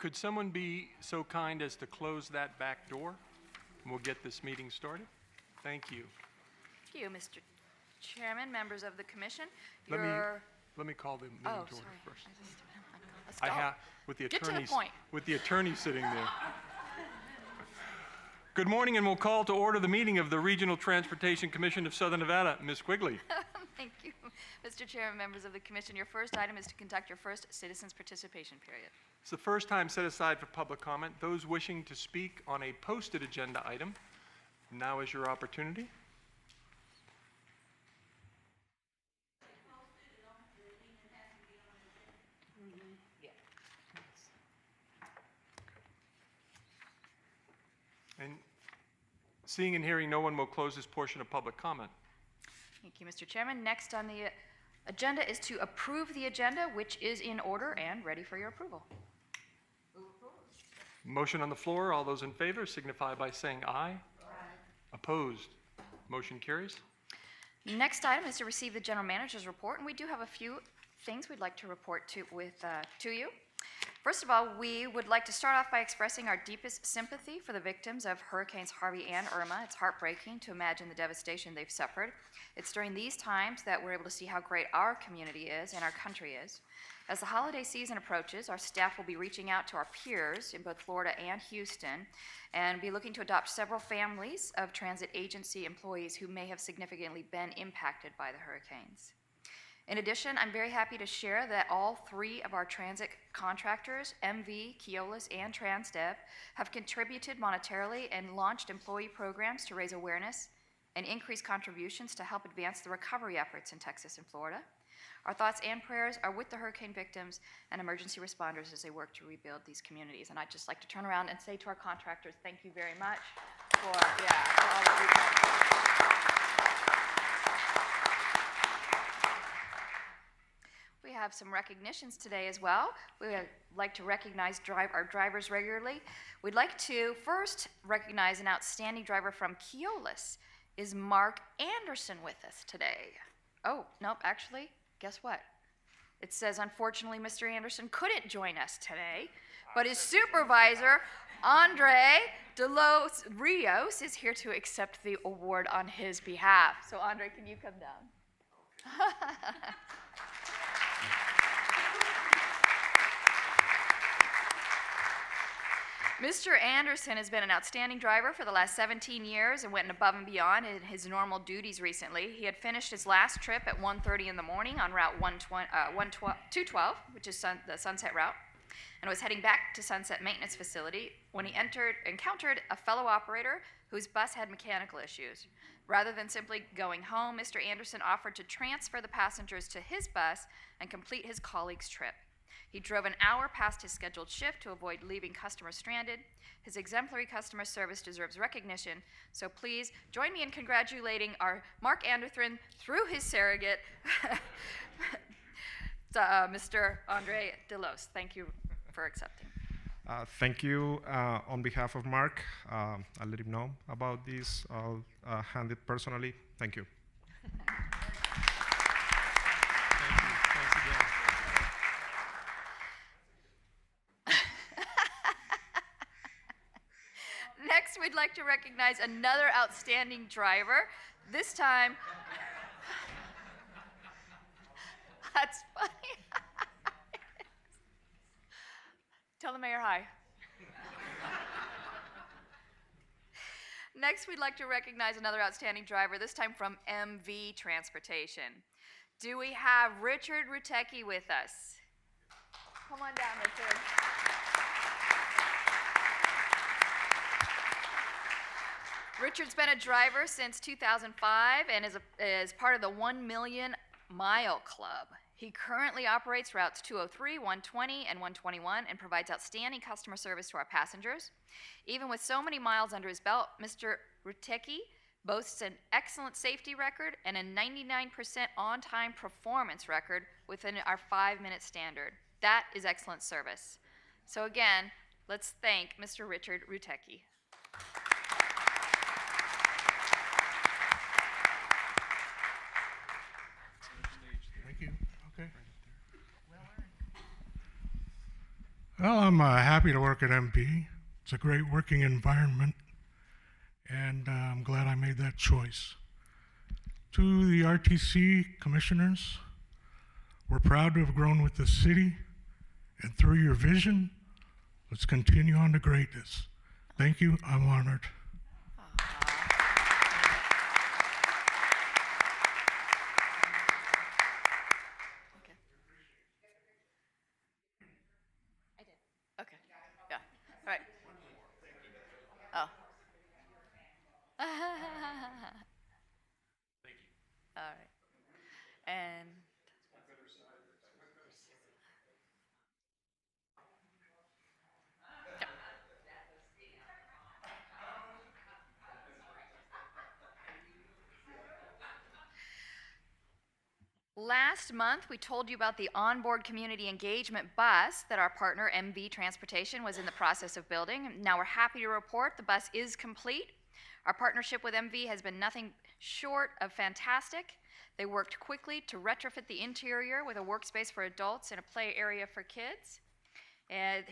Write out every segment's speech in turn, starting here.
Could someone be so kind as to close that back door? And we'll get this meeting started. Thank you. Thank you, Mr. Chairman, members of the commission. Let me call the meeting to order first. Let's go. I have with the Get to the attorneys point. with the attorney sitting there. Good morning, and we'll call to order the meeting of the Regional Transportation Commission of Southern Nevada. Ms. Quigley. Thank you, Mr. Chairman, members of the commission. Your first item is to conduct your first citizens participation period. It's the first time set aside for public comment. Those wishing to speak on a posted agenda item, now is your opportunity. And seeing and hearing no one, will close this portion of public comment. Thank you, Mr. Chairman. Next on the agenda is to approve the agenda, which is in order and ready for your approval. Motion on the floor. All those in favor signify by saying aye. Aye. Opposed? Motion carries. Next item is to receive the general manager's report, and we do have a few things we'd like to report to you. First of all, we would like to start off by expressing our deepest sympathy for the victims of Hurricanes Harvey and Irma. It's heartbreaking to imagine the devastation they've suffered. It's during these times that we're able to see how great our community is and our country is. As the holiday season approaches, our staff will be reaching out to our peers in both Florida and Houston and be looking to adopt several families of transit agency employees who may have significantly been impacted by the hurricanes. In addition, I'm very happy to share that all three of our transit contractors, MV, Keolis, and TransDev, have contributed monetarily and launched employee programs to raise awareness and increase contributions to help advance the recovery efforts in Texas and Florida. Our thoughts and prayers are with the hurricane victims and emergency responders as they work to rebuild these communities. And I'd just like to turn around and say to our contractors, thank you very much for all that you've done. We have some recognitions today as well. We would like to recognize our drivers regularly. We'd like to first recognize an outstanding driver from Keolis. Is Mark Anderson with us today? Oh, nope, actually, guess what? It says, unfortunately, Mr. Anderson couldn't join us today, but his supervisor, Andre de los Rios, is here to accept the award on his behalf. So, Andre, can you come down? Mr. Anderson has been an outstanding driver for the last 17 years and went above and beyond in his normal duties recently. He had finished his last trip at 1:30 in the morning on Route 212, which is the Sunset Route, and was heading back to Sunset Maintenance Facility when he encountered a fellow operator whose bus had mechanical issues. Rather than simply going home, Mr. Anderson offered to transfer the passengers to his bus and complete his colleague's trip. He drove an hour past his scheduled shift to avoid leaving customers stranded. His exemplary customer service deserves recognition, so please join me in congratulating our Mark Anderson through his surrogate, Mr. Andre Delos. Thank you for accepting. Thank you. On behalf of Mark, I'll let him know about this. I'll hand it personally. Thank you. Next, we'd like to recognize another outstanding driver. This time, that's funny. Tell the mayor hi. Next, we'd like to recognize another outstanding driver, this time from MV Transportation. Do we have Richard Rutecki with us? Come on down, Richard. Richard's been a driver since 2005 and is part of the 1 Million Mile Club. He currently operates routes 203, 120, and 121 and provides outstanding customer service to our passengers. Even with so many miles under his belt, Mr. Rutecki boasts an excellent safety record and a 99% on-time performance record within our 5-minute standard. That is excellent service. So again, let's thank Mr. Richard Rutecki. Well, I'm happy to work at MP. It's a great working environment, and I'm glad I made that choice. To the RTC commissioners, we're proud to have grown with the city, and through your vision, let's continue on to greatness. Thank you. I'm honored. Okay. I did. Okay. Yeah. All right. Oh. All right. And yeah. Last month, we told you about the onboard community engagement bus that our partner MV Transportation was in the process of building. Now we're happy to report the bus is complete. Our partnership with MV has been nothing short of fantastic. They worked quickly to retrofit the interior with a workspace for adults and a play area for kids. And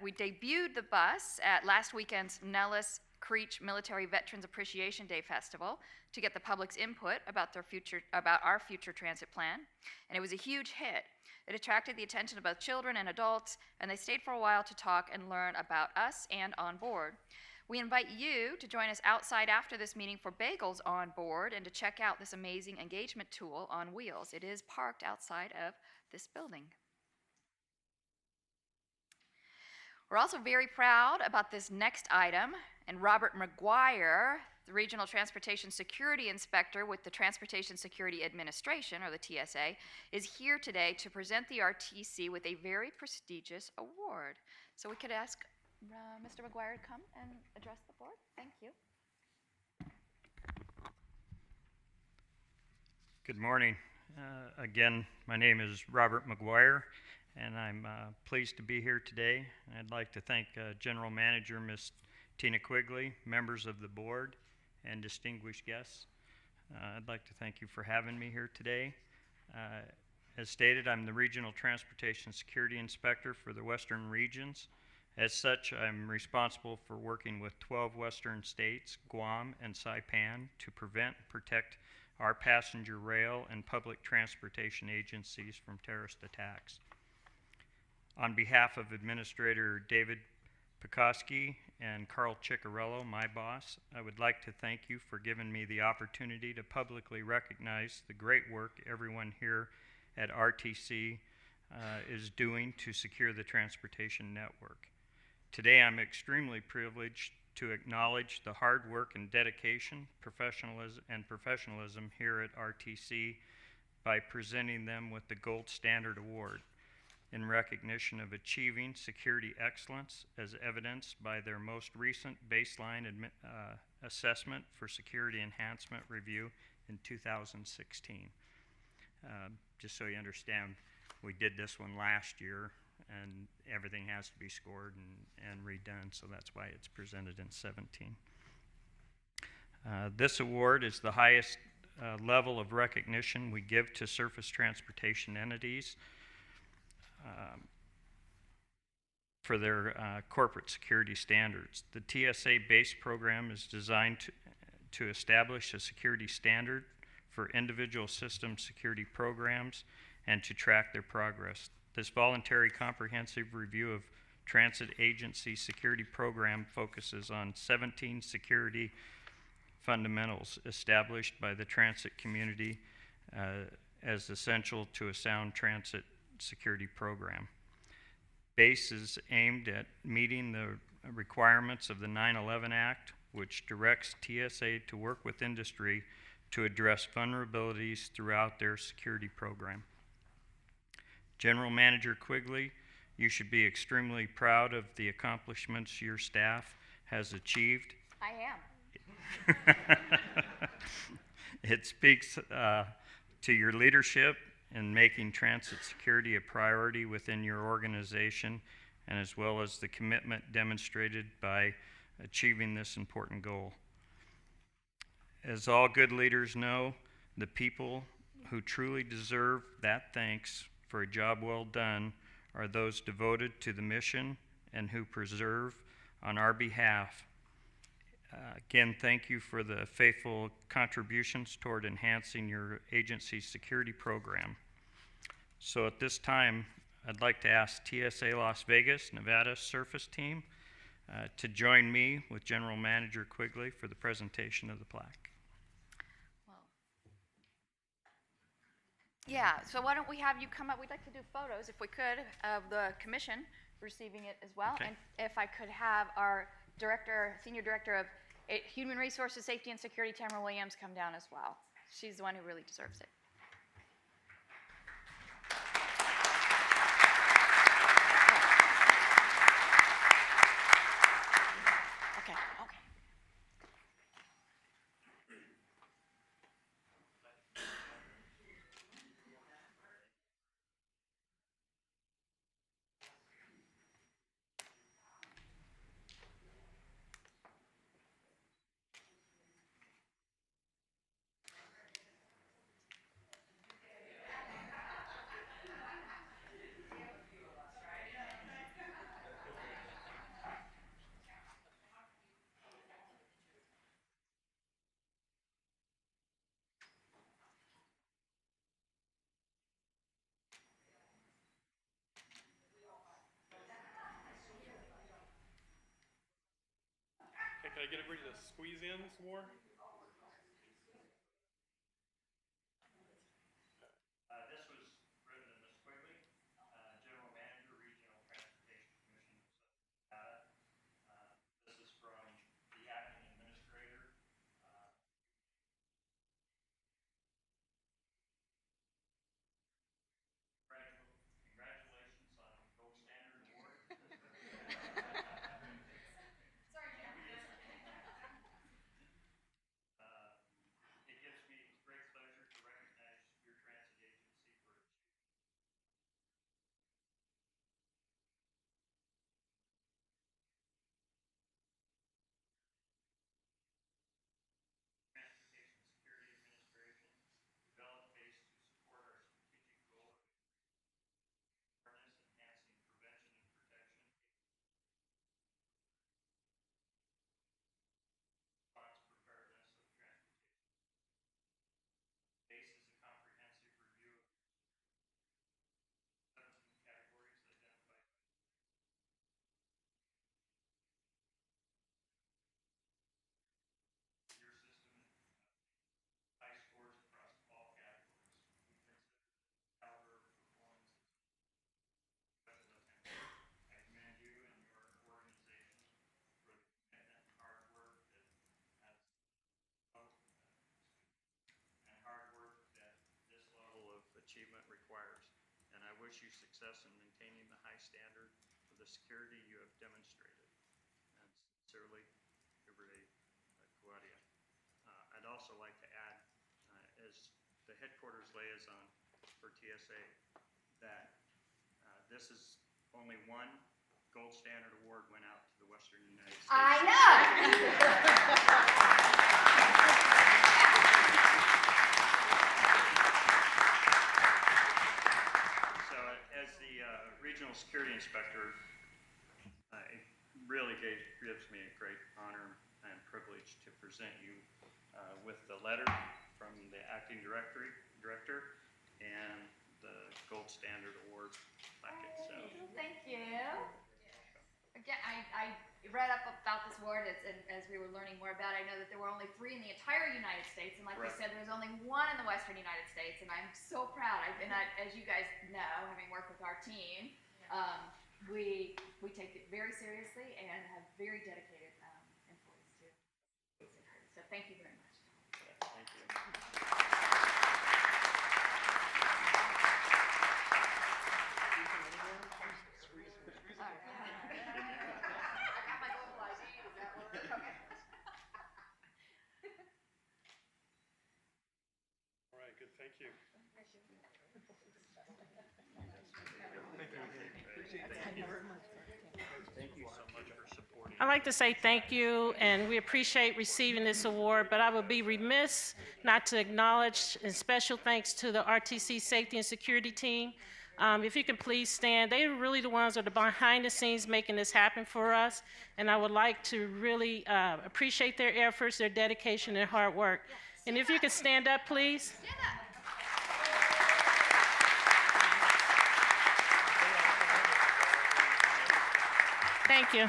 we debuted the bus at last weekend's Nellis Creech Military Veterans Appreciation Day Festival to get the public's input about our future transit plan, and it was a huge hit. It attracted the attention of both children and adults, and they stayed for a while to talk and learn about us and on board. We invite you to join us outside after this meeting for bagels on board and to check out this amazing engagement tool on wheels. It is parked outside of this building. We're also very proud about this next item, and Robert McGuire, the Regional Transportation Security Inspector with the Transportation Security Administration, or the TSA, is here today to present the RTC with a very prestigious award. So we could ask Mr. McGuire to come and address the board. Thank you. Good morning. Again, my name is Robert McGuire, and I'm pleased to be here today. I'd like to thank General Manager Ms. Tina Quigley, members of the board, and distinguished guests. I'd like to thank you for having me here today. As stated, I'm the Regional Transportation Security Inspector for the Western Regions. As such, I'm responsible for working with 12 Western states, Guam and Saipan, to prevent and protect our passenger rail and public transportation agencies from terrorist attacks. On behalf of Administrator David Pekoski and Carl Ciccarello, my boss, I would like to thank you for giving me the opportunity to publicly recognize the great work everyone here at RTC is doing to secure the transportation network. Today, I'm extremely privileged to acknowledge the hard work and dedication, professionalism here at RTC by presenting them with the Gold Standard Award in recognition of achieving security excellence as evidenced by their most recent baseline assessment for security enhancement review in 2016. Just so you understand, we did this one last year, and everything has to be scored and redone, so that's why it's presented in 17. This award is the highest level of recognition we give to surface transportation entities for their corporate security standards. The TSA-based program is designed to establish a security standard for individual system security programs and to track their progress. This voluntary comprehensive review of transit agency security program focuses on 17 security fundamentals established by the transit community as essential to a sound transit security program. BASE is aimed at meeting the requirements of the 9/11 Act, which directs TSA to work with industry to address vulnerabilities throughout their security program. General Manager Quigley, you should be extremely proud of the accomplishments your staff has achieved. I am. It speaks to your leadership in making transit security a priority within your organization, and as well as the commitment demonstrated by achieving this important goal. As all good leaders know, the people who truly deserve that thanks for a job well done are those devoted to the mission and who preserve on our behalf. Again, thank you for the faithful contributions toward enhancing your agency's security program. So at this time, I'd like to ask TSA Las Vegas, Nevada Surface Team to join me with General Manager Quigley for the presentation of the plaque. Yeah, so why don't we have you come up, we'd like to do photos, if we could, of the commission receiving it as well. Okay. And if I could have our Senior Director of Human Resources, Safety and Security, Tamara Williams, come down as well. She's the one who really deserves it. Okay, okay. Okay, can I get everybody to squeeze in some more? This was written to Ms. Quigley, General Manager, Regional Transportation Commission of Nevada. This is from the acting administrator. Congratulations on Gold Standard Award. It gives me great pleasure to recognize your transit agency for its Transportation Security Administration, developed based to support our strategic goal of awareness, enhancing prevention and protection, response preparedness of transportation. BASE is a comprehensive review of 17 categories identified by your system, high scores across all categories. We consider the caliber of performance special attention. I commend you and your organization for the commitment and hard work that this level of achievement requires. And I wish you success in maintaining the high standard of the security you have demonstrated. And sincerely, Hubert Kuadia. I'd also like to add, as the headquarters liaison for TSA, that this is only one gold standard award went out to the Western United States. I know. So as the regional security inspector, it really gives me a great honor and privilege to present you with the letter from the acting director and the gold standard award packet. So Thank you. Again, I read up about this award as we were learning more about it. I know that there were only 3 in the entire United States, and like you Correct. said, there's only 1 in the Western United States, and I'm so proud. As you guys know, having worked with our team, we take it very seriously and have very dedicated employees to security. So thank you very much. thank you. All right, good, thank you. Thank you so much for supporting. I'd like to say thank you, and we appreciate receiving this award, but I would be remiss not to acknowledge, and special thanks to the RTC Safety and Security Team. If you can please stand. They are really the ones that are behind the scenes making this happen for us, and I would like to really appreciate their efforts, their dedication, and hard work. And if you could stand up, please. Thank you.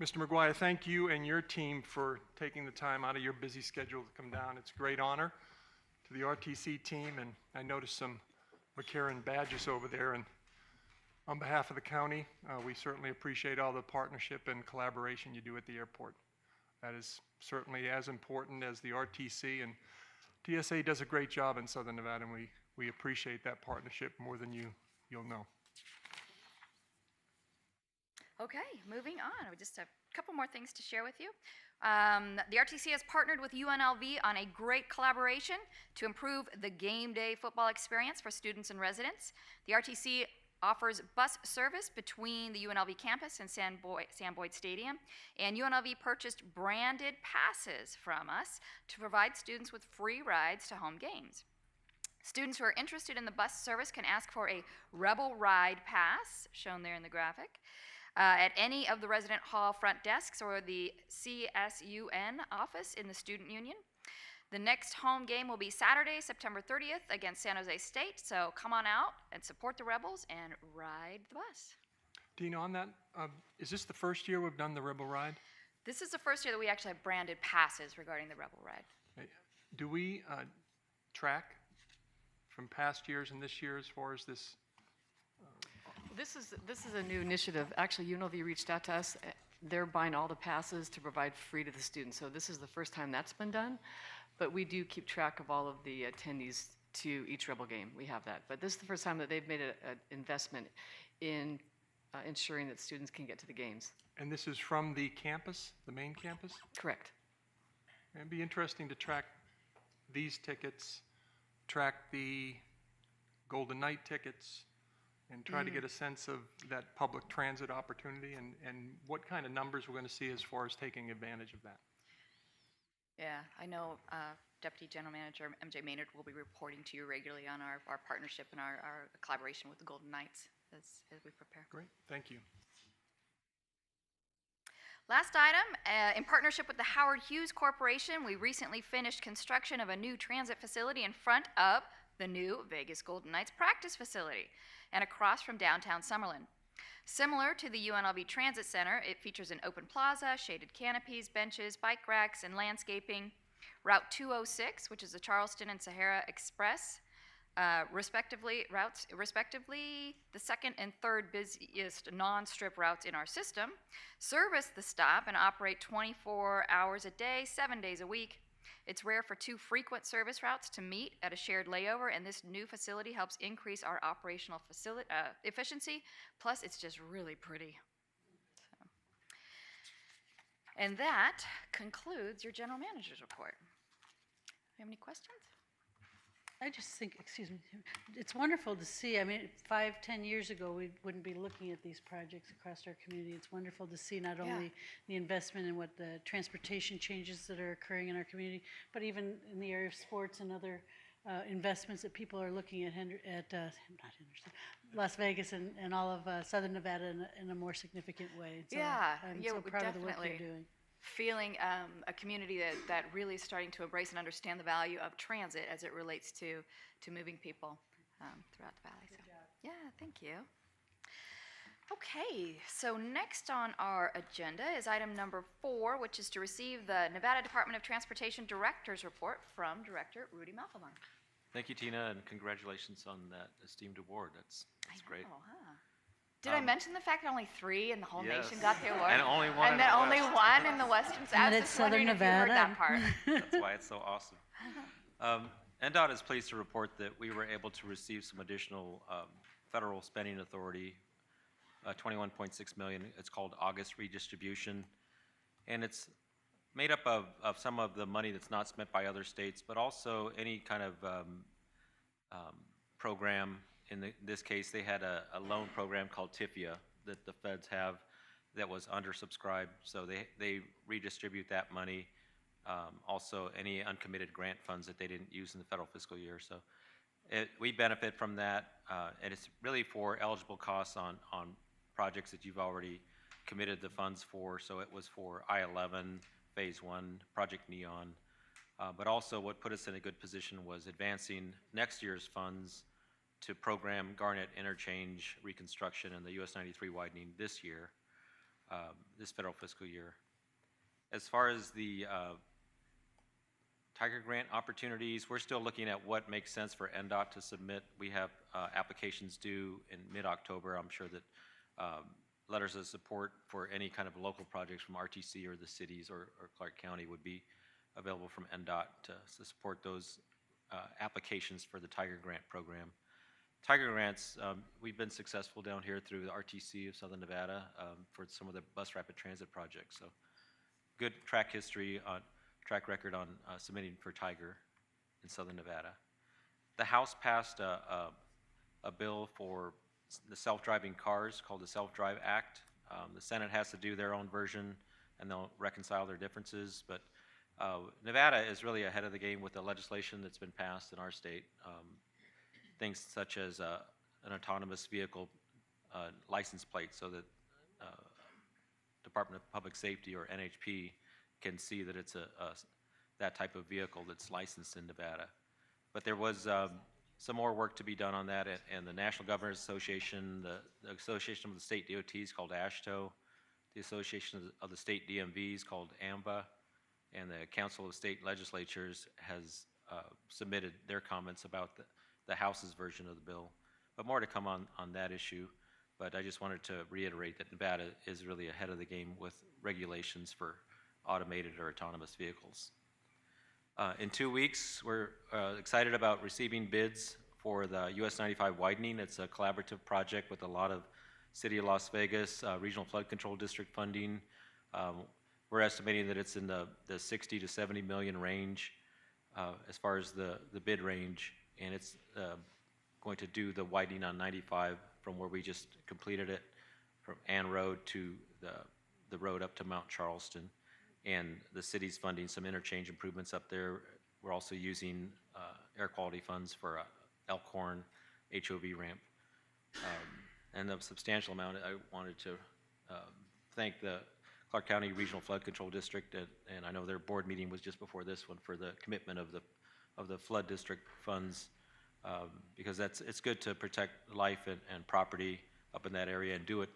Mr. McGuire, thank you and your team for taking the time out of your busy schedule to come down. It's a great honor to the RTC team, and I noticed some McCarran badges over there. And on behalf of the county, we certainly appreciate all the partnership and collaboration you do at the airport. That is certainly as important as the RTC, and TSA does a great job in Southern Nevada, and we appreciate that partnership more than you'll know. Okay, moving on. We just have a couple more things to share with you. The RTC has partnered with UNLV on a great collaboration to improve the game day football experience for students and residents. The RTC offers bus service between the UNLV campus and Sam Boyd Stadium, and UNLV purchased branded passes from us to provide students with free rides to home games. Students who are interested in the bus service can ask for a Rebel Ride Pass, shown there in the graphic, at any of the resident hall front desks or the CSUN office in the student union. The next home game will be Saturday, September 30th against San Jose State, so come on out and support the Rebels and ride the bus. Dina, on that, is this the first year we've done the Rebel Ride? This is the first year that we actually have branded passes regarding the Rebel Ride. Do we track from past years and this year as far as this? This is a new initiative. Actually, UNLV reached out to us. They're buying all the passes to provide free to the students. So this is the first time that's been done. But we do keep track of all of the attendees to each Rebel game. We have that. But this is the first time that they've made an investment in ensuring that students can get to the games. And this is from the campus, the main campus? Correct. It'd be interesting to track these tickets, track the Golden Knight tickets, and try to get a sense of that public transit opportunity and what kind of numbers we're going to see as far as taking advantage of that. Yeah, I know Deputy General Manager MJ Maynard will be reporting to you regularly on our partnership and our collaboration with the Golden Knights as we prepare. Great, thank you. Last item, in partnership with the Howard Hughes Corporation, we recently finished construction of a new transit facility in front of the new Vegas Golden Knights practice facility and across from downtown Summerlin. Similar to the UNLV Transit Center, it features an open plaza, shaded canopies, benches, bike racks, and landscaping. Route 206, which is the Charleston and Sahara Express, respectively, the second and third busiest non-strip routes in our system, service the stop and operate 24 hours a day, 7 days a week. It's rare for two frequent service routes to meet at a shared layover, and this new facility helps increase our operational efficiency. Plus, it's just really pretty. So. And that concludes your general manager's report. You have any questions? I just think, excuse me, it's wonderful to see. I mean, 5-10 years ago, we wouldn't be looking at these projects across our community. It's wonderful to see not only the investment in what the transportation changes that are occurring in our community, but even in the area of sports and other investments that people are looking at, Las Vegas and all of Southern Nevada in a more significant way. So I'm so proud of the work you're doing. Feeling a community that really is starting to embrace and understand the value of transit as it relates to moving people throughout the valley. So, yeah, thank you. Okay, so next on our agenda is item number 4, which is to receive the Nevada Department of Transportation Director's Report from Director Rudy Malfavon. Thank you, Tina, and congratulations on that esteemed award. That's great. Huh? Did I mention the fact that only 3 in the whole Yes. nation got the award? And only one in And the then only West. 1 in the Western South. And I was it's just wondering Southern if you heard that Nevada. part. That's why it's so awesome. NDOT is pleased to report that we were able to receive some additional federal spending authority, $21.6 million. It's called August redistribution, and it's made up of some of the money that's not spent by other states, but also any kind of program this case, they had a loan program called TIFIA that the feds have that was undersubscribed, so they redistribute that money. Also, any uncommitted grant funds that they didn't use in the federal fiscal year. So we benefit from that, and it's really for eligible costs on projects that you've already committed the funds for. So it was for I-11, Phase 1, Project Neon. But also what put us in a good position was advancing next year's funds to program Garnet Interchange reconstruction and the US 93 widening this year, this federal fiscal year. As far as the Tiger Grant opportunities, we're still looking at what makes sense for NDOT to submit. We have applications due in mid-October. I'm sure that letters of support for any kind of local projects from RTC or the cities or Clark County would be available from NDOT to support those applications for the Tiger Grant program. Tiger Grants, we've been successful down here through the RTC of Southern Nevada for some of the bus rapid transit projects. So good track record on submitting for Tiger in Southern Nevada. The House passed a bill for the self-driving cars called the Self-Drive Act. The Senate has to do their own version and they'll reconcile their differences, but Nevada is really ahead of the game with the legislation that's been passed in our state. Things such as an autonomous vehicle license plate so that Department of Public Safety or NHP can see that it's that type of vehicle that's licensed in Nevada. But there was some more work to be done on that, and the National Governors Association, the Association of the State DOTs called AASHTO, the Association of the State DMVs called AMVA, and the Council of State Legislatures has submitted their comments about the House's version of the bill. But more to come on that issue. But I just wanted to reiterate that Nevada is really ahead of the game with regulations for automated or autonomous vehicles. In 2 weeks, we're excited about receiving bids for the US 95 widening. It's a collaborative project with a lot of City of Las Vegas, Regional Flood Control District funding. We're estimating that it's in the 60 to 70 million range as far as the bid range, and it's going to do the widening on 95 from where we just completed it, from Ann Road to the road up to Mount Charleston. And the city's funding some interchange improvements up there. We're also using air quality funds for Elkhorn HOV ramp. And a substantial amount, I wanted to thank the Clark County Regional Flood Control District, and I know their board meeting was just before this one, for the commitment of the flood district funds, because it's good to protect life and property up in that area and do it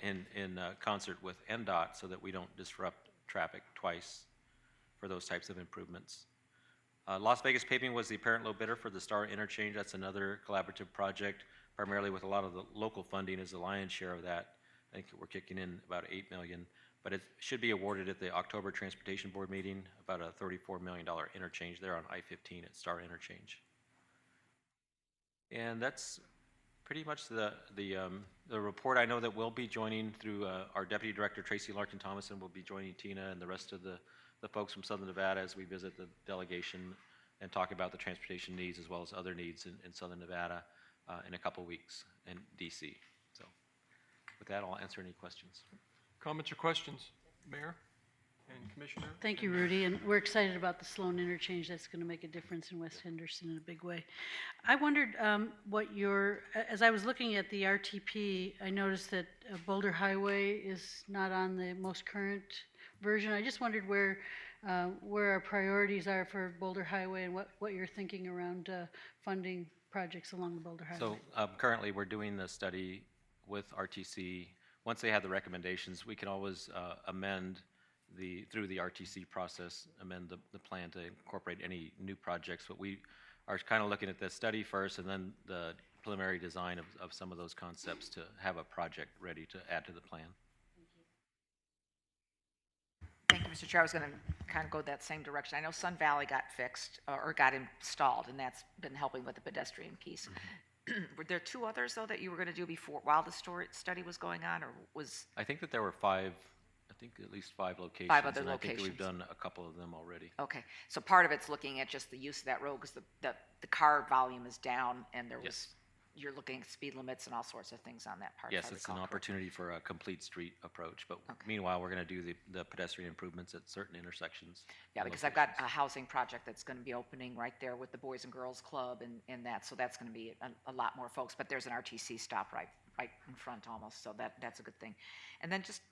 in concert with NDOT so that we don't disrupt traffic twice for those types of improvements. Las Vegas Paving was the apparent low bidder for the Star Interchange. That's another collaborative project, primarily with a lot of the local funding as the lion's share of that. I think we're kicking in about $8 million, but it should be awarded at the October Transportation Board meeting, about a $34 million interchange there on I-15 at Star Interchange. And that's pretty much the report. I know that we'll be joining through our Deputy Director, Tracy Larkin-Thomason, will be joining Tina and the rest of the folks from Southern Nevada as we visit the delegation and talk about the transportation needs as well as other needs in Southern Nevada in a couple weeks in DC. So with that, I'll answer any questions. Comments or questions, Mayor and Commissioner? Thank you, Rudy, and we're excited about the Sloan interchange. That's going to make a difference in West Henderson in a big way. I wondered as I was looking at the RTP, I noticed that Boulder Highway is not on the most current version. I just wondered where our priorities are for Boulder Highway and what you're thinking around funding projects along the Boulder Highway. So currently we're doing the study with RTC. Once they have the recommendations, we can always amend through the RTC process, amend the plan to incorporate any new projects. But we are kind of looking at the study first and then the preliminary design of some of those concepts to have a project ready to add to the plan. Thank you, Mr. Chair. I was going to kind of go that same direction. I know Sun Valley got fixed or got installed, and that's been helping with the pedestrian piece. Mm-hmm. Were there two others, though, that you were going to do while the study was going on, or was? I think that there were five think at least 5 locations. other and I think that we've locations. done a couple of them already. Okay, so part of it's looking at just the use of that road, because the car volume is down, and there was, Yes. you're looking at speed limits and all sorts of things on that part. if Yes, I it's an recall correctly. opportunity for a complete street approach, but Okay. meanwhile, we're going to do the pedestrian improvements at certain intersections. Yeah, and because I've got a locations. housing project that's gonna be opening right there with the Boys and Girls Club and that, so that's gonna be a lot more folks, but there's an RTC stop right in front almost, so that's a good thing. And then just,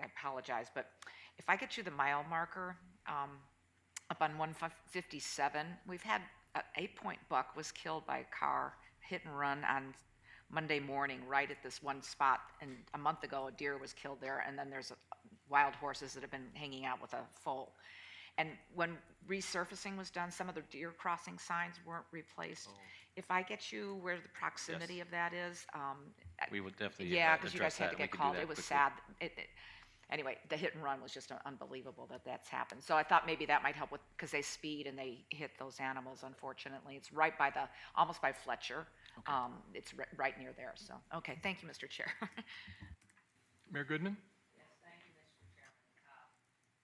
I apologize, but if I get you the mile marker, up on 157, we've had a 8-point buck was killed by a car, hit and run on Monday morning, right at this one spot, and a month ago, a deer was killed there, and then there's wild horses that have been hanging out with a foal. And when resurfacing was done, some of the deer crossing signs weren't replaced. If I get you where the proximity of that is, We would definitely yeah, because you guys address had that, to and we get could do called, that it was quickly. sad. Anyway, the hit and run was just unbelievable that that's happened. So I thought maybe that might help with, because they speed and they hit those animals, unfortunately. It's right by almost by Fletcher. It's right near there, so, okay, thank you, Mr. Chair. Mayor Goodman? Yes, thank you, Mr. Chairman.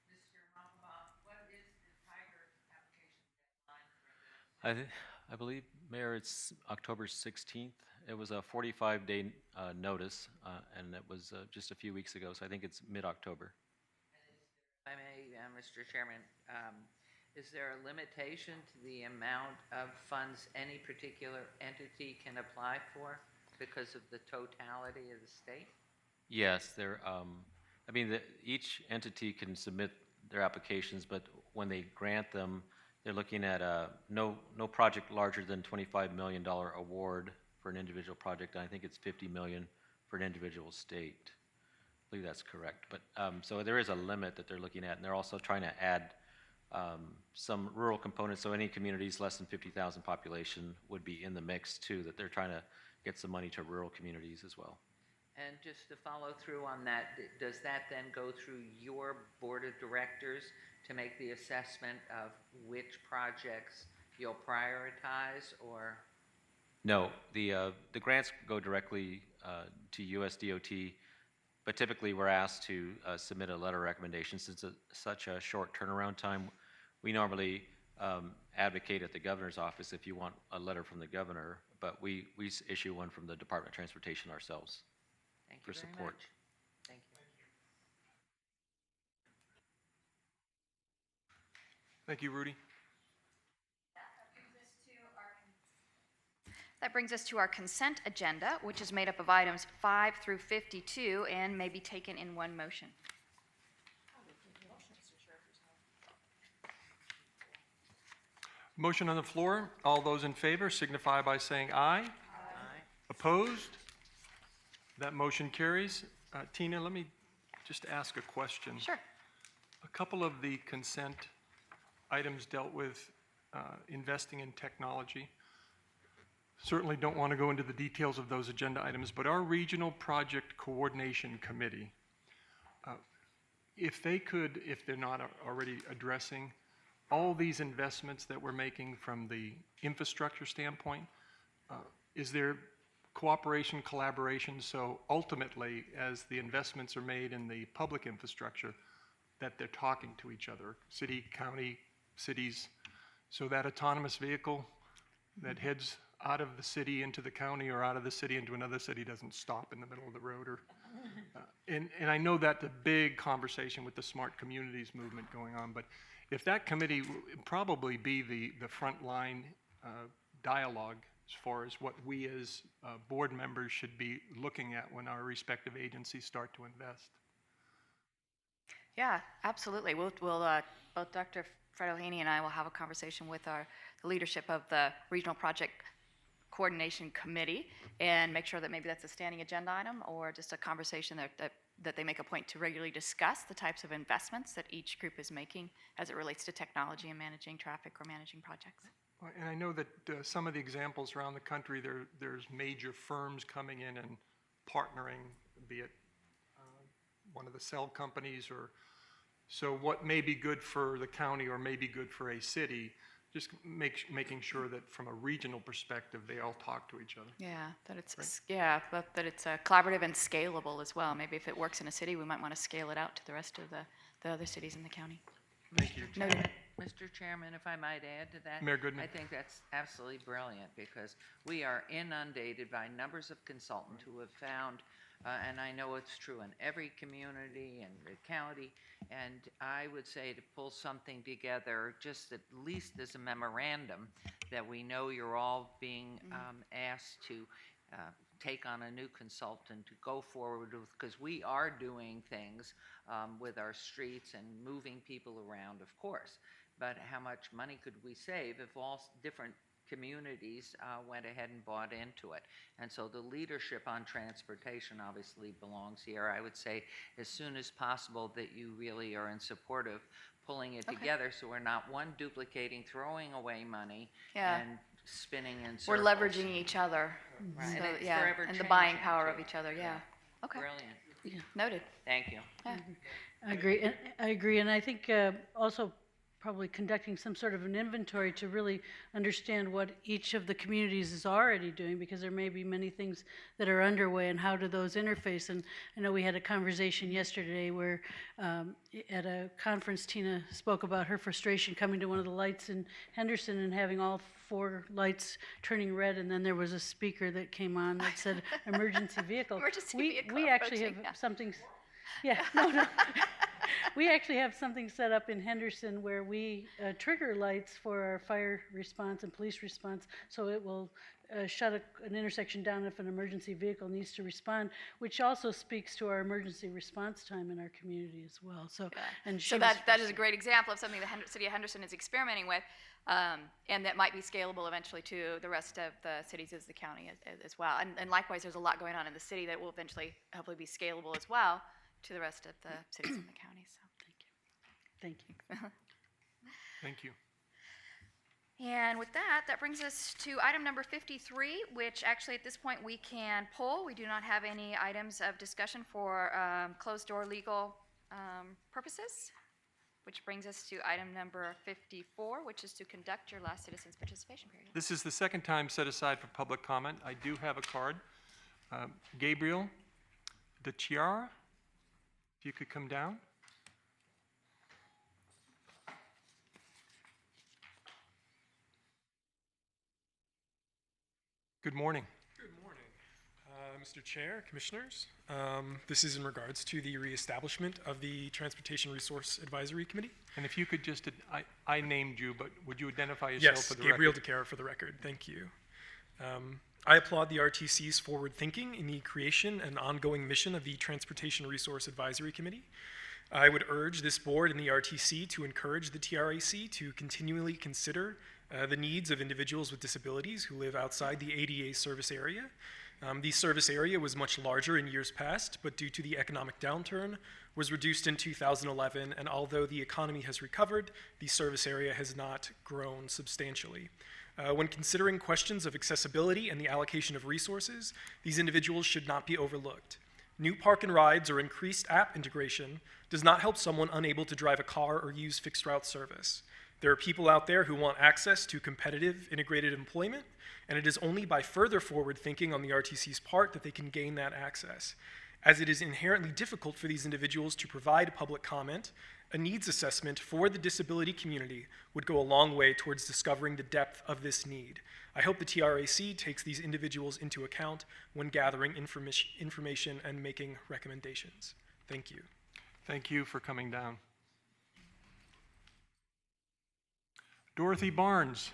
Mr. Mumpama, what is the Tiger application deadline for this? I believe, Mayor, it's October 16th. It was a 45-day notice, and it was just a few weeks ago, so I think it's mid-October. If I may, Mr. Chairman, is there a limitation to the amount of funds any particular entity can apply for because of the totality of the state? Yes, each entity can submit their applications, but when they grant them, they're looking at no project larger than $25 million award for an individual project, and I think it's $50 million for an individual state. I believe that's correct. But so there is a limit that they're looking at, and they're also trying to add some rural components. So any communities less than 50,000 population would be in the mix too. That they're trying to get some money to rural communities as well. And just to follow through on that, does that then go through your board of directors to make the assessment of which projects you'll prioritize, or? No, the grants go directly to USDOT, but typically we're asked to submit a letter of recommendation. Since it's such a short turnaround time, we normally advocate at the governor's office if you want a letter from the governor, but we issue one from the Department of Transportation ourselves. Thank For you very support. much. Thank you. Thank you, Rudy. That brings us to our consent agenda, which is made up of items 5 through 52 and may be taken in one motion. Motion on the floor. All those in favor signify by saying aye. Aye. Opposed? That motion carries. Tina, let me just ask a question. Sure. A couple of the consent items dealt with investing in technology. Certainly don't want to go into the details of those agenda items, but our Regional Project Coordination Committee, if they could, if they're not already addressing all these investments that we're making from the infrastructure standpoint, is there cooperation, collaboration, so ultimately, as the investments are made in the public infrastructure, that they're talking to each other, city, county, cities, so that autonomous vehicle that heads out of the city into the county or out of the city into another city doesn't stop in the middle of the road, or and I know that's a big conversation with the smart communities movement going on, but if that committee would probably be the front line dialogue as far as what we as board members should be looking at when our respective agencies start to invest. Yeah, absolutely. We'll both Dr. Fred O'Haney and I will have a conversation with the leadership of the Regional Project Coordination Committee and make sure that maybe that's a standing agenda item or just a conversation that they make a point to regularly discuss the types of investments that each group is making as it relates to technology and managing traffic or managing projects. Well, and I know that some of the examples around the country, there's major firms coming in and partnering, be it one of the cell companies or so what may be good for the county or may be good for a city, just making sure that from a regional perspective, they all talk to each other. Yeah, that that it's collaborative and scalable as well. Maybe if it works in a city, we might want to scale it out to the rest of the other cities in the county. Thank you. Noted. Mr. Chairman, if I might add to that. Mayor Goodman. I think that's absolutely brilliant because we are inundated by numbers of consultants who have found, and I know it's true in every community and the county, and I would say to pull something together, just at least as a memorandum, that we know you're all being asked to take on a new consultant to go forward with, because we are doing things with our streets and moving people around, of course. But how much money could we save if all different communities went ahead and bought into it? And so the leadership on transportation obviously belongs here. I would say as soon as possible that you really are in support of pulling it together, so we're not duplicating, throwing away money, and spinning in circles. We're leveraging each other. Right. So, And it's yeah, forever and the buying changing, power of too. each other. Yeah. Okay. Brilliant. Noted. Thank you. Yeah. I agree. I agree, and I think also probably conducting some sort of an inventory to really understand what each of the communities is already doing, because there may be many things that are underway, and how do those interface. And I know we had a conversation yesterday where at a conference, Tina spoke about her frustration coming to one of the lights in Henderson and having all 4 lights turning red, and then there was a speaker that came on that said emergency vehicle. Emergency vehicle We actually have approaching, yeah. something, yeah, no. We actually have something set up in Henderson where we trigger lights for our fire response and police response, so it will shut an intersection down if an emergency vehicle needs to respond, which also speaks to our emergency response time in our community as well. So, and she So was that is a great example of something the city of Henderson is experimenting with, and that might be scalable eventually to the rest of the cities as the county as well. And likewise, there's a lot going on in the city that will eventually hopefully be scalable as well to the rest of the cities in the county. So Thank you. Thank you. And with that, that brings us to item number 53, which actually at this point we can pull. We do not have any items of discussion for closed-door legal purposes, which brings us to item number 54, which is to conduct your last citizens participation period. This is the second time set aside for public comment. I do have a card. Gabriel DeChiara, if you could come down. Good morning. Good morning, Mr. Chair, Commissioners. This is in regards to the reestablishment of the Transportation Resource Advisory Committee. And if you could just, I named you, but would you identify yourself Yes, for the Gabriel record? DeCara for the record. Thank you. I applaud the RTC's forward thinking in the creation and ongoing mission of the Transportation Resource Advisory Committee. I would urge this board and the RTC to encourage the TRAC to continually consider the needs of individuals with disabilities who live outside the ADA service area. The service area was much larger in years past, but due to the economic downturn, was reduced in 2011, and although the economy has recovered, the service area has not grown substantially. When considering questions of accessibility and the allocation of resources, these individuals should not be overlooked. New park and rides or increased app integration does not help someone unable to drive a car or use fixed route service. There are people out there who want access to competitive integrated employment, and it is only by further forward thinking on the RTC's part that they can gain that access. As it is inherently difficult for these individuals to provide public comment, a needs assessment for the disability community would go a long way towards discovering the depth of this need. I hope the TRAC takes these individuals into account when gathering information and making recommendations. Thank you. Thank you for coming down. Dorothy Barnes.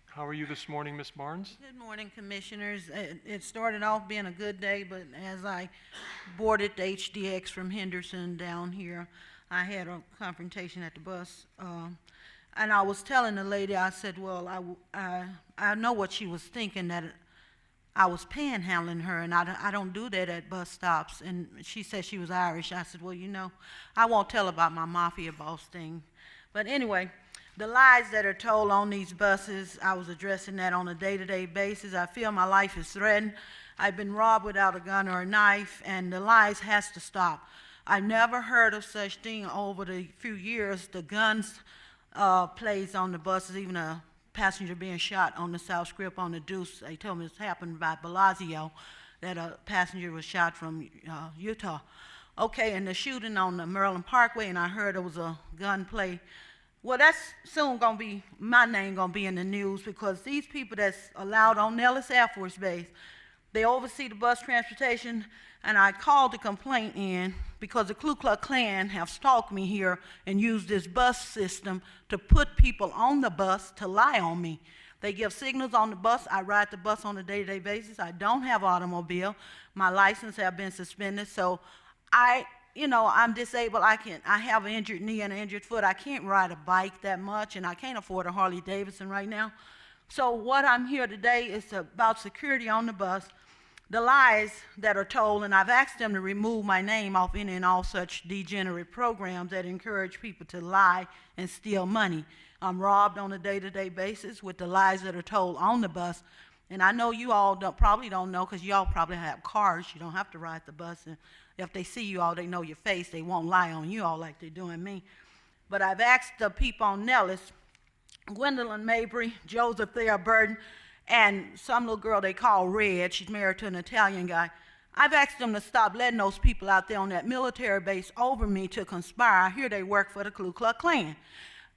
How are you this morning, Ms. Barnes? Good morning, Commissioners. It started off being a good day, but as I boarded the HDX from Henderson down here, I had a confrontation at the bus. And I was telling the lady, I said, well, I know what she was thinking, that I was panhandling her, and I don't do that at bus stops. And she said she was Irish. I said, well, you know, I won't tell about my mafia boss thing. But anyway, the lies that are told on these buses, I was addressing that on a day-to-day basis. I feel my life is threatened. I've been robbed without a gun or a knife, and the lies has to stop. I've never heard of such thing over the few years. The guns plays on the buses, even a passenger being shot on the South Strip on the Deuce. They told me it's happened by Bellagio, that a passenger was shot from Utah. Okay, and the shooting on the Maryland Parkway, and I heard there was a gun play. Well, that's soon gonna be, my name gonna be in the news, because these people that's allowed on Nellis Air Force Base, they oversee the bus transportation, and I called the complaint in because the Ku Klux Klan have stalked me here and used this bus system to put people on the bus to lie on me. They give signals on the bus. I ride the bus on a day-to-day basis. I don't have an automobile. My license have been suspended, so I'm disabled. I have an injured knee and an injured foot. I can't ride a bike that much, and I can't afford a Harley Davidson right now. So what I'm here today is about security on the bus, the lies that are told, and I've asked them to remove my name off any and all such degenerate programs that encourage people to lie and steal money. I'm robbed on a day-to-day basis with the lies that are told on the bus. And I know you all probably don't know, because you all probably have cars. You don't have to ride the bus. And if they see you all, they know your face. They won't lie on you all like they're doing me. But I've asked the people on Nellis, Gwendolyn Mabry, Joseph Thayer Burton, and some little girl they call Red. She's married to an Italian guy. I've asked them to stop letting those people out there on that military base over me to conspire. I hear they work for the Ku Klux Klan.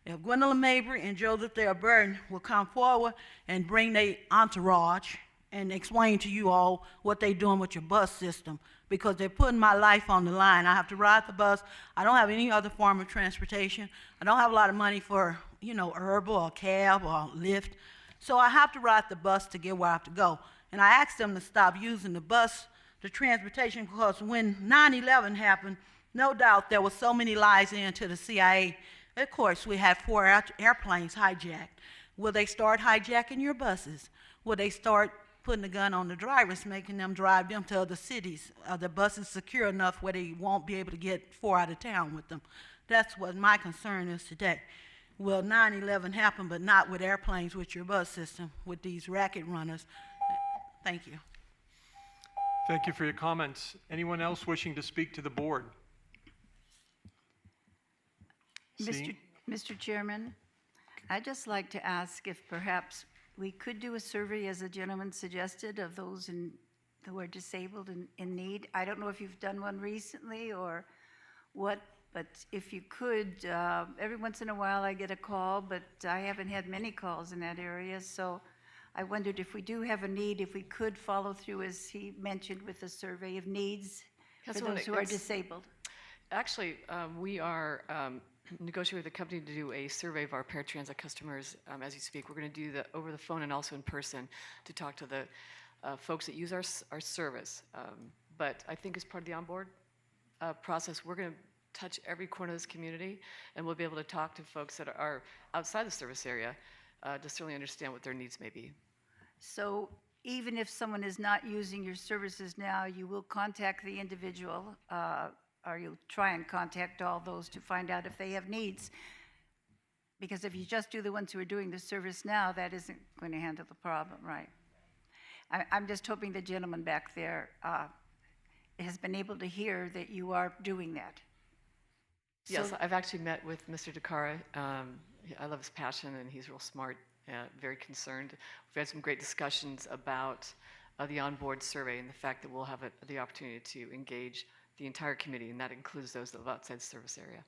If Gwendolyn Mabry and Joseph Thayer Burton will come forward and bring their entourage and explain to you all what they're doing with your bus system, because they're putting my life on the line. I have to ride the bus. I don't have any other form of transportation. I don't have a lot of money for, Uber or cab or Lyft. So I have to ride the bus to get where I have to go. And I asked them to stop using the bus, the transportation, because when 9/11 happened, no doubt there were so many lies into the CIA. Of course, we had 4 airplanes hijacked. Will they start hijacking your buses? Will they start putting a gun on the drivers, making them drive them to other cities? Are the buses secure enough where they won't be able to get 4 out of town with them? That's what my concern is today. Will 9/11 happen, but not with airplanes, with your bus system, with these racket runners? Thank you. Thank you for your comments. Anyone else wishing to speak to the board? Mr. Chairman, I'd just like to ask if perhaps we could do a survey, as the gentleman suggested, of those who are disabled and in need. I don't know if you've done one recently or what, but if you could, every once in a while I get a call, but I haven't had many calls in that area, so I wondered if we do have a need, if we could follow through, as he mentioned, with a survey of needs for those who are disabled. Actually, we are negotiating with a company to do a survey of our paratransit customers as you speak. We're going to do that over the phone and also in person to talk to the folks that use our service. But I think as part of the onboard process, we're going to touch every corner of this community, and we'll be able to talk to folks that are outside the service area to certainly understand what their needs may be. So even if someone is not using your services now, you will contact the individual, or you'll try and contact all those to find out if they have needs. Because if you just do the ones who are doing the service now, that isn't going to handle the problem, right? I'm just hoping the gentleman back there has been able to hear that you are doing that. Yes, So- I've actually met with Mr. DeCara. I love his passion, and he's real smart, very concerned. We've had some great discussions about the onboard survey and the fact that we'll have the opportunity to engage the entire community, and that includes those that live outside the service area.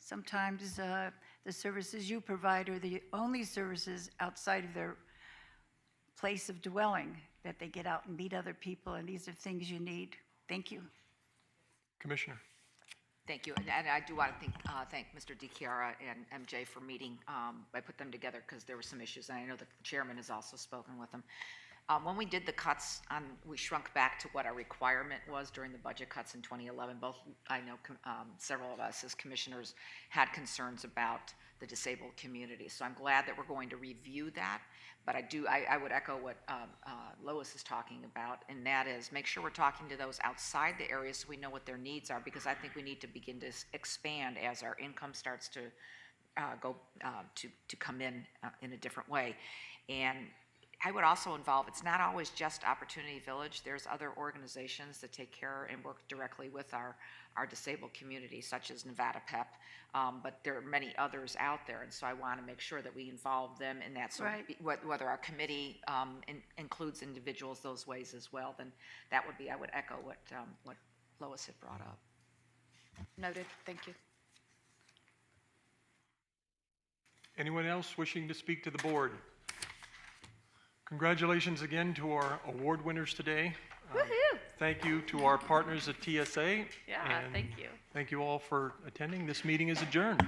Sometimes the services you provide are the only services outside of their place of dwelling, that they get out and meet other people, and these are things you need. Thank you. Commissioner. Thank you, and I do want to thank Mr. DiChiara and MJ for meeting. I put them together because there were some issues, and I know that the chairman has also spoken with them. When we did the cuts, we shrunk back to what our requirement was during the budget cuts in 2011. I know several of us as commissioners had concerns about the disabled community, so I'm glad that we're going to review that. But I would echo what Lois is talking about, and that is make sure we're talking to those outside the area so we know what their needs are, because I think we need to begin to expand as our income starts to to come in a different way. And I would also involve, it's not always just Opportunity Village. There's other organizations that take care and work directly with our disabled community, such as Nevada PEP, but there are many others out there, and so I want to make sure that we involve them in that. So Right. whether our committee includes individuals those ways as well, then that would be, I would echo what Lois had brought up. Noted, thank you. Anyone else wishing to speak to the board? Congratulations again to our award winners today. Woohoo! Thank you to our partners at TSA. Yeah, and thank you. Thank you all for attending. This meeting is adjourned.